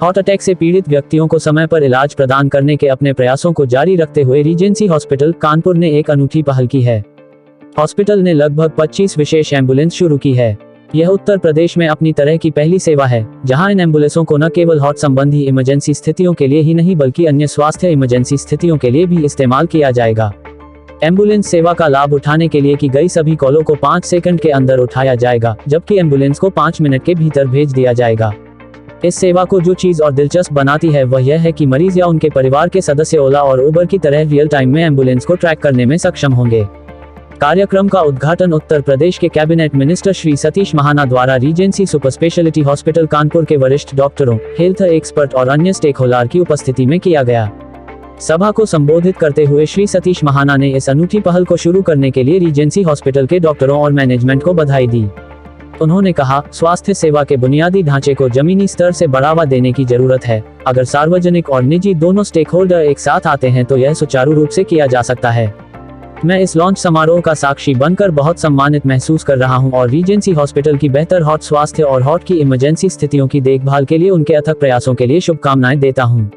Heart attack से पीड़ित व्यक्तियों को समय पर इलाज प्रदान करने के अपने प्रयासों को जारी रखते हुए रीजेंसी हॉस्पिटल कानपुर ने एक अनूठी पहल की है। हॉस्पिटल ने लगभग 25 विशेष एम्बुलेंस शुरू की है। यह उत्तर प्रदेश में अपनी तरह की पहली सेवा है, जहां इन एम्बुलेंसों को न केवल हार्ट संबंधी इमरजेंसी स्थितियों के लिए ही नहीं बल्कि अन्य स्वास्थ्य इमरजेंसी स्थितियों के लिए भी इस्तेमाल किया जाएगा। एम्बुलेंस सेवा का लाभ उठाने के लिए की गई सभी कॉलों को 5 सेकंड के अंदर उठाया जाएगा, जबकि एम्बुलेंस को 5 मिनट के भीतर भेज दिया जाएगा। इस सेवा को जो चीज और दिलचस्प बनाती है वह यह है कि मरीज या उनके परिवार के सदस्य ओला और उबर की तरह रियल टाइम में एम्बुलेंस को ट्रैक करने में सक्षम होंगे। कार्यक्रम का उद्घाटन उत्तर प्रदेश के कैबिनेट मिनिस्टर श्री सतीश महाना द्वारा Regency super speciality hospital Kanpur के वरिष्ठ डॉक्टरों, हेल्थ एक्सपर्ट और अन्य स्टेक होल्डर की उपस्थिति में किया गया। सभा को संबोधित करते हुए श्री सतीश महाना ने इस अनूठी पहल को शुरू करने के लिए रीजेंसी हॉस्पिटल के डॉक्टरों और मैनेजमेंट को बधाई दी। उन्होंने कहा, स्वास्थ्य सेवा के बुनियादी ढांचे को जमीनी स्तर से बढ़ावा देने की जरूरत है। अगर सार्वजनिक और निजी दोनों स्टेक होल्डर एक साथ आते हैं तो यह सुचारू रूप से किया जा सकता है। मैं इस लॉन्च समारोह का साक्षी बनकर बहुत सम्मानित महसूस कर रहा हूं और रीजेंसी हॉस्पिटल की बेहतर हार्ट स्वास्थ्य और हार्ट की इमरजेंसी स्थितियों की देखभाल के लिए उनके अथक प्रयासों के लिए शुभकामनाएं देता हूं।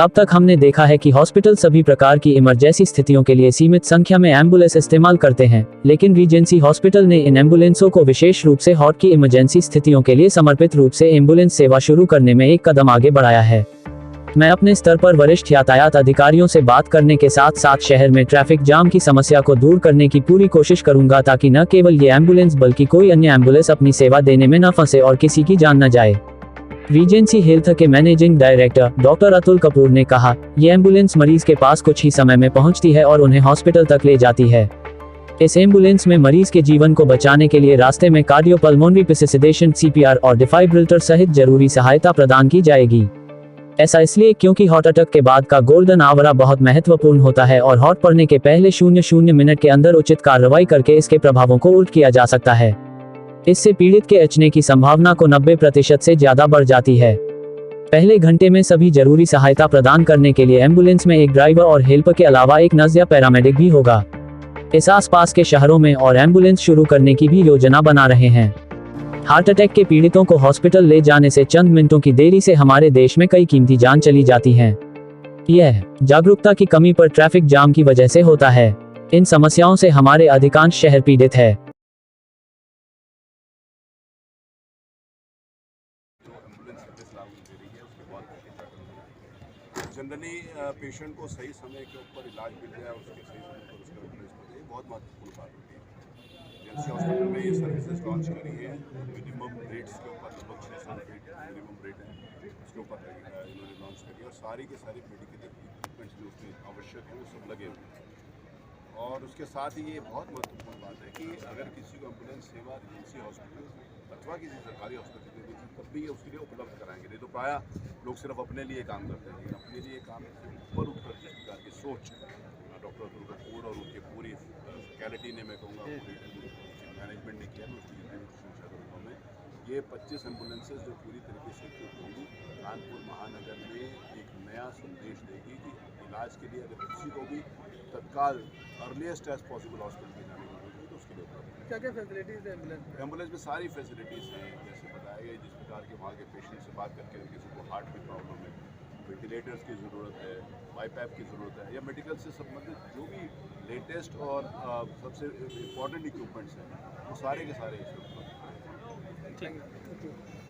अब तक हमने देखा है कि हॉस्पिटल सभी प्रकार की इमरजेंसी स्थितियों के लिए सीमित संख्या में एम्बुलेंस इस्तेमाल करते हैं, लेकिन रीजेंसी हॉस्पिटल ने इन एम्बुलेंसों को विशेष रूप से हार्ट की इमरजेंसी स्थितियों के लिए समर्पित रूप से एम्बुलेंस सेवा शुरू करने में एक कदम आगे बढ़ाया है। मैं अपने स्तर पर वरिष्ठ यातायात अधिकारियों से बात करने के साथ साथ शहर में ट्रैफिक जाम की समस्या को दूर करने की पूरी कोशिश करूंगा, ताकि न केवल ये एम्बुलेंस बल्कि कोई अन्य एम्बुलेंस अपनी सेवा देने में न फंसे और किसी की जान न जाए। रीजेंसी हेल्थ के managing director doctor Atul Kapoor ने कहा, ये एम्बुलेंस मरीज के पास कुछ ही समय में पहुंचती है और उन्हें हॉस्पिटल तक ले जाती है। इस एम्बुलेंस में मरीज के जीवन को बचाने के लिए रास्ते में कार्डियोपल्मोनरी रिससिटेशन CPR और डिफाइब्रिलेटर सहित जरूरी सहायता प्रदान की जाएगी। ऐसा इसलिए क्योंकि हार्ट अटैक के बाद का गोल्डन आवरा बहुत महत्वपूर्ण होता है और हार्ट पड़ने के पहले 0.00 मिनट के अंदर उचित कार्रवाई करके इसके प्रभावों को उल्ट किया जा सकता है। इससे पीड़ित के बचने की संभावना को 90% से ज्यादा बढ़ जाती है। पहले घंटे में सभी जरूरी सहायता प्रदान करने के लिए एम्बुलेंस में एक ड्राइवर और हेल्पर के अलावा एक नर्स या पैरामेडिक भी होगा। इस आसपास के शहरों में और एम्बुलेंस शुरू करने की भी योजना बना रहे हैं। हार्ट अटैक के पीड़ितों को हॉस्पिटल ले जाने से चंद मिनटों की देरी से हमारे देश में कई कीमती जान चली जाती हैं। यह जागरूकता की कमी पर ट्रैफिक जाम की वजह से होता है। इन समस्याओं से हमारे अधिकांश शहर पीड़ित है। जनरली पेशेंट को सही समय के ऊपर इलाज मिल जाए, उसके सही समय पर उसका रिप्लेस कर दे, बहुत महत्वपूर्ण बात होती है। जेएमसी हॉस्पिटल में ये सर्विसेज लॉन्च करी है। मिनिमम रेट्स के ऊपर लगभग 600 रेट मिनिमम रेट है, उसके ऊपर इन्होंने लॉन्च करी और सारी के सारी मेडिकल इक्विपमेंट्स जो उसमें आवश्यक है वो सब लगे हुए हैं। और उसके साथ ही ये बहुत महत्वपूर्ण बात है कि अगर किसी को एम्बुलेंस सेवा रीजेंसी हॉस्पिटल अथवा किसी सरकारी हॉस्पिटल में देखिए तब भी ये उसके लिए उपलब्ध कराएंगे। नहीं तो प्रायः लोग सिर्फ अपने लिए काम करते हैं, लेकिन अपने लिए काम से ऊपर उठकर जिस प्रकार की सोच डॉक्टर अतुल कपूर और उनकी पूरी फैकल्टी ने, मैं कहूँगा पूरी मैनेजमेंट ने किया, मैं उसकी प्रशंसा करूँगा। मैं ये 25 एम्बुलेंसेज जो पूरी तरीके से इक्विप होंगी कानपुर महानगर में एक नया संदेश देगी कि इलाज के लिए अगर किसी को भी तत्काल अर्लीस्ट एज पॉसिबल हॉस्पिटल में जाने की जरूरत है तो उसके लिए उपलब्ध है। क्या क्या फैसिलिटीज़ है एम्बुलेंस में? सारी फैसिलिटीज़ हैं, जैसे बताया गया जिस प्रकार के वहाँ के पेशेंट से बात करके किसी को हार्ट की प्रॉब्लम है, वेंटिलेटर्स की ज़रूरत है, वाईपैप की ज़रूरत है, या मेडिकल से संबंधित जो भी लेटेस्ट और सबसे इम्पॉर्टेंट इक्विपमेंट्स हैं वो सारे के सारे इसमें उपलब्ध हैं। ठीक है।